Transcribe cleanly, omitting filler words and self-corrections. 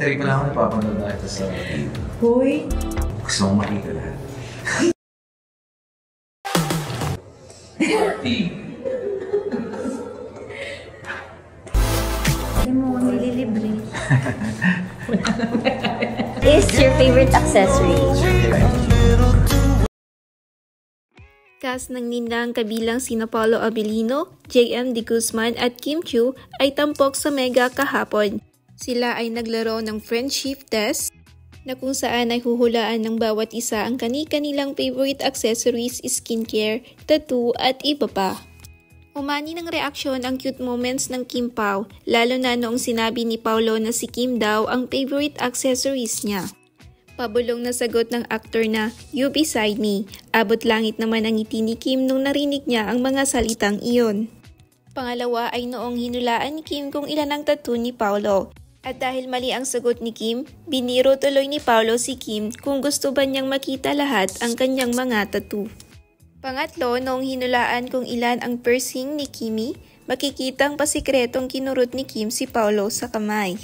Try ko lang ako napapanood na ito sa TV. Hoy! Gusto mong makita lahat. Hindi mo kami lilibre. Is your favorite accessory? Cast ng nindang kabilang sina Paolo Abilino, JM De Guzman at Kim Chiu ay tampok sa Mega kahapon. Sila ay naglaro ng friendship test na kung saan ay huhulaan ng bawat isa ang kani-kanilang favorite accessories, skincare, tattoo at iba pa. Umani ng reaksyon ang cute moments ng Kim Pao, lalo na noong sinabi ni Paolo na si Kim daw ang favorite accessories niya. Pabulong na sagot ng aktor na, "You beside me." Abot langit naman ang ngiti ni Kim nung narinig niya ang mga salitang iyon. Pangalawa ay noong hinulaan ni Kim kung ilan ang tattoo ni Paolo. At dahil mali ang sagot ni Kim, biniro tuloy ni Paolo si Kim kung gusto ba niyang makita lahat ang kanyang mga tattoo. Pangatlo, noong hinulaan kung ilan ang piercing ni Kimi, makikitang pasikretong kinurot ni Kim si Paolo sa kamay.